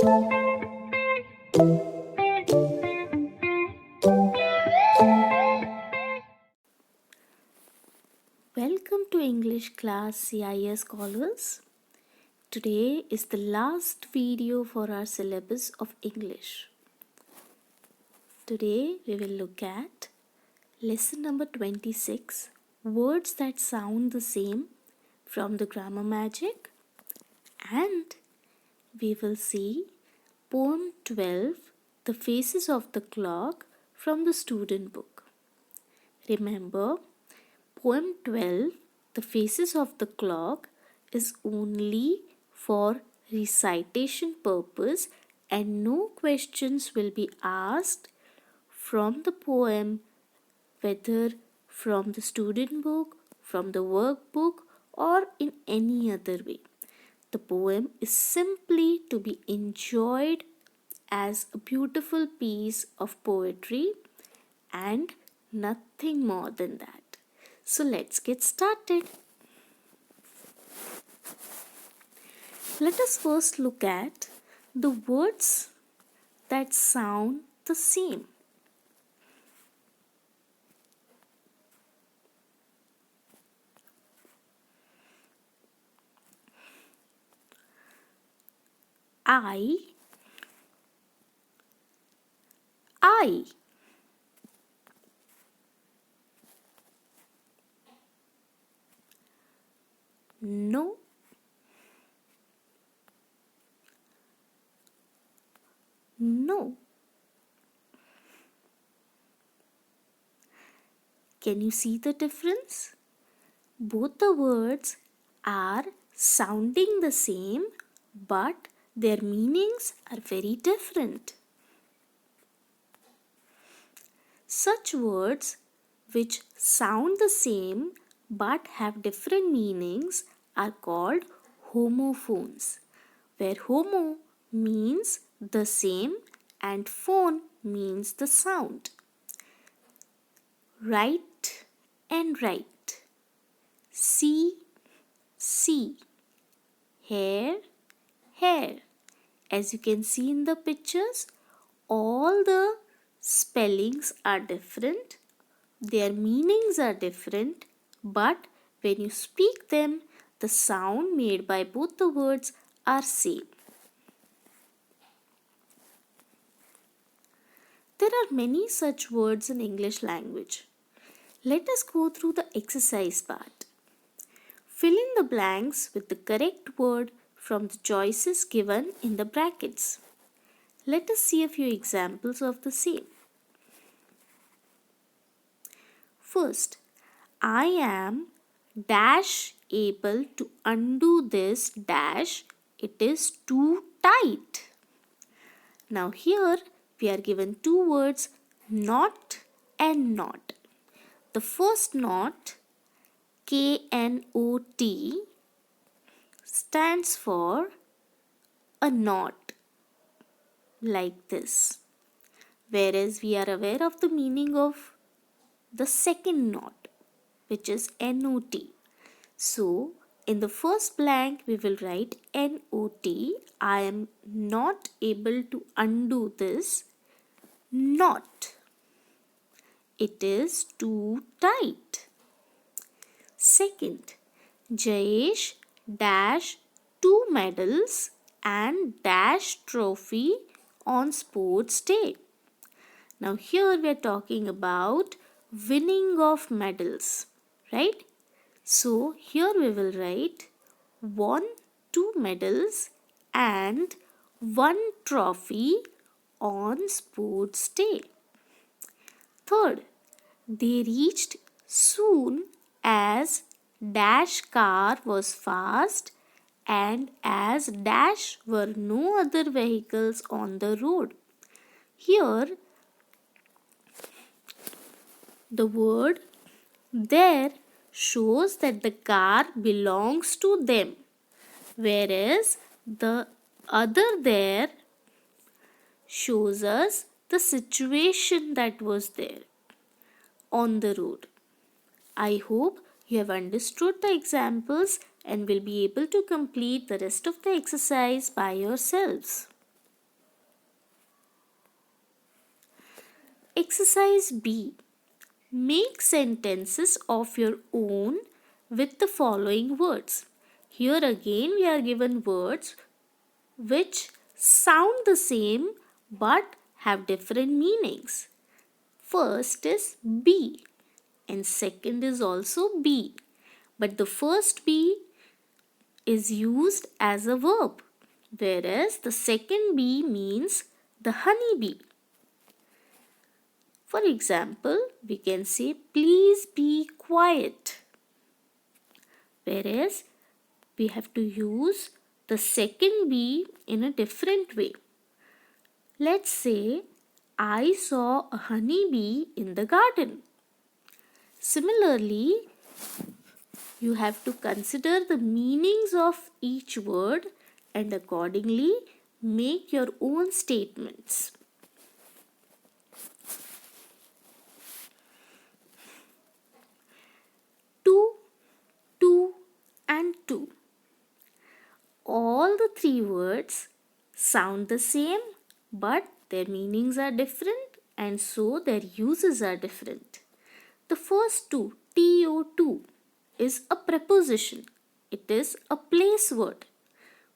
Welcome to English class CIS scholars. Today is the last video for our syllabus of English. Today we will look at lesson number 26, words that sound the same from the grammar magic, and we will see poem 12, the faces of the clock, from the student book. Remember, poem 12, the faces of the clock, is only for recitation purpose and no questions will be asked from the poem, whether from the student book, from the workbook, or in any other way. The poem is simply to be enjoyed as a beautiful piece of poetry and nothing more than that. So let's get started. Let us first look at the words that sound the same. I. No. No. Can you see the difference? Both the words are sounding the same, but their meanings are very different. Such words which sound the same but have different meanings are called homophones, where homo means the same and phone means the sound. Right and right, see, hair, hair. As you can see in the pictures, all the spellings are different, their meanings are different, but when you speak them, the sound made by both the words are same. There are many such words in English language. Let us go through the exercise part. Fill in the blanks with the correct word from the choices given in the brackets. Let us see a few examples of the same. First, I am dash able to undo this dash. It is too tight. Now here we are given two words, not and not. The first not, K-N-O-T, stands for a knot, like this. Whereas we are aware of the meaning of the second knot, which is N-O-T. So, in the first blank, we will write N-O-T. I am not able to undo this knot. It is too tight. Second, Jayesh dash 2 medals and dash trophy on sports day. Now here we are talking about winning of medals, right? So here we will write won 2 medals and 1 trophy on sports day. Third, they reached soon as dash car was fast and as dash were no other vehicles on the road. Here the word there shows that the car belongs to them, whereas the other there shows us the situation that was there on the road. I hope you have understood the examples and will be able to complete the rest of the exercise by yourselves. Exercise B. Make sentences of your own with the following words. Here again we are given words which sound the same but have different meanings. First is be and second is also be. But the first be is used as a verb, whereas the second be means the honey bee. For example, we can say, please be quiet. Whereas we have to use the second be in a different way. Let's say, I saw a honey bee in the garden. Similarly, you have to consider the meanings of each word and accordingly make your own statements. To and to. All the three words sound the same but their meanings are different and so their uses are different. The first to, is a preposition. It is a place word.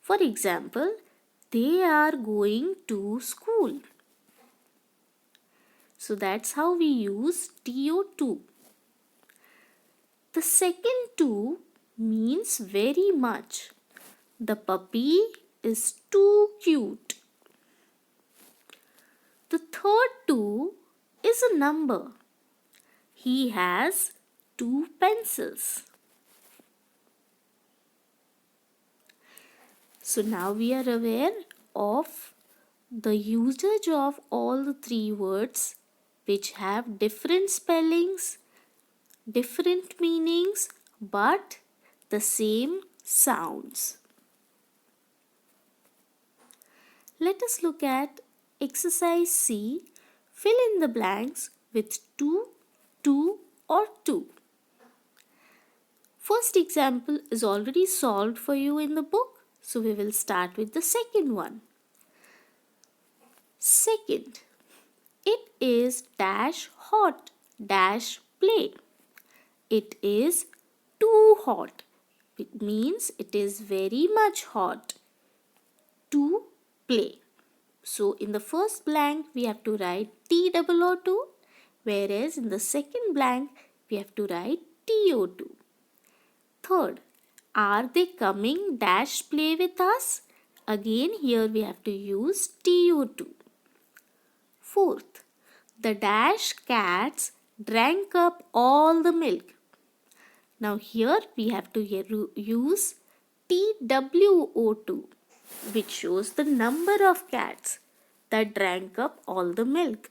For example, they are going to school. So that's how we use to. The second to means very much. The puppy is too cute. The third to is a number. He has 2 pencils. So now we are aware of the usage of all the three words which have different spellings, different meanings but the same sounds. Let us look at exercise C. Fill in the blanks with to or to. First example is already solved for you in the book. So we will start with the second one. Second, it is dash hot dash play. It is too hot. It means it is very much hot. To play. So in the first blank we have to write TOO, whereas in the second blank we have to write TO2. Third, are they coming dash play with us? Again here we have to use TO2. Fourth, the dash cats drank up all the milk. Now here we have to use TWO2, which shows the number of cats that drank up all the milk.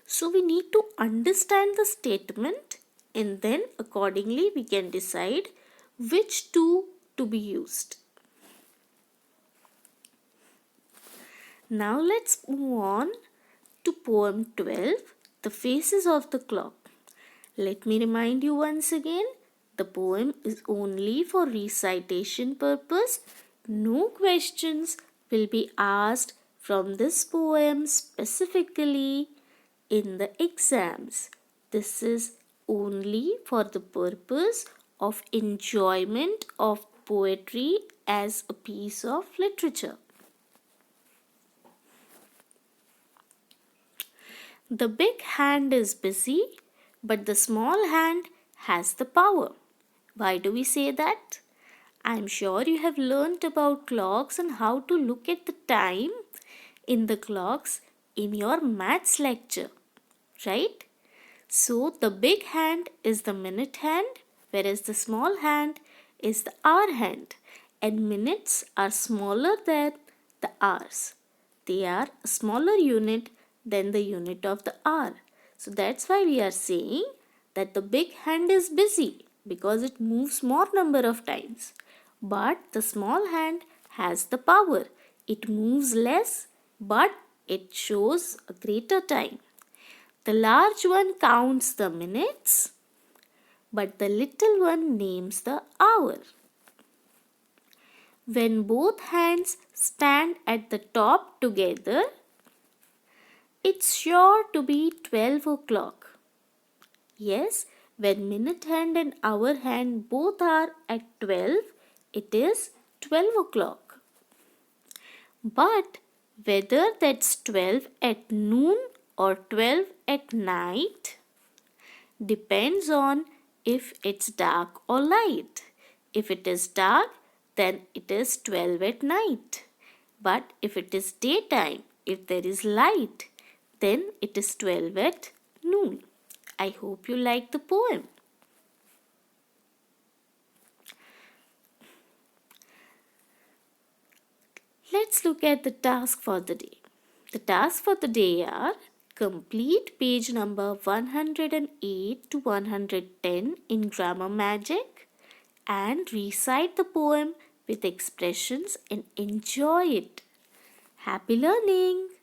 So we need to understand the statement and then accordingly we can decide which to be used. Now let's move on to poem 12, The Faces of the Clock. Let me remind you once again, the poem is only for recitation purpose. No questions will be asked from this poem specifically in the exams. This is only for the purpose of enjoyment of poetry as a piece of literature. The big hand is busy, but the small hand has the power. Why do we say that? I'm sure you have learnt about clocks and how to look at the time in the clocks in your maths lecture, right? So the big hand is the minute hand, whereas the small hand is the hour hand, and minutes are smaller than the hours. They are a smaller unit than the unit of the hour. So that's why we are saying that the big hand is busy because it moves more number of times. But the small hand has the power. It moves less but it shows a greater time. The large one counts the minutes, but the little one names the hour. When both hands stand at the top together, It's sure to be 12 o'clock. Yes, when minute hand and hour hand both are at 12, it is 12 o'clock. But whether that's 12 at noon or 12 at night depends on if it's dark or light. If it is dark, then it is 12 at night. But if it is daytime, if there is light, then it is 12 at noon. I hope you like the poem. Let's look at the task for the day. The tasks for the day are: complete page number 108 to 110 in Grammar Magic and recite the poem with expressions and enjoy it. Happy learning!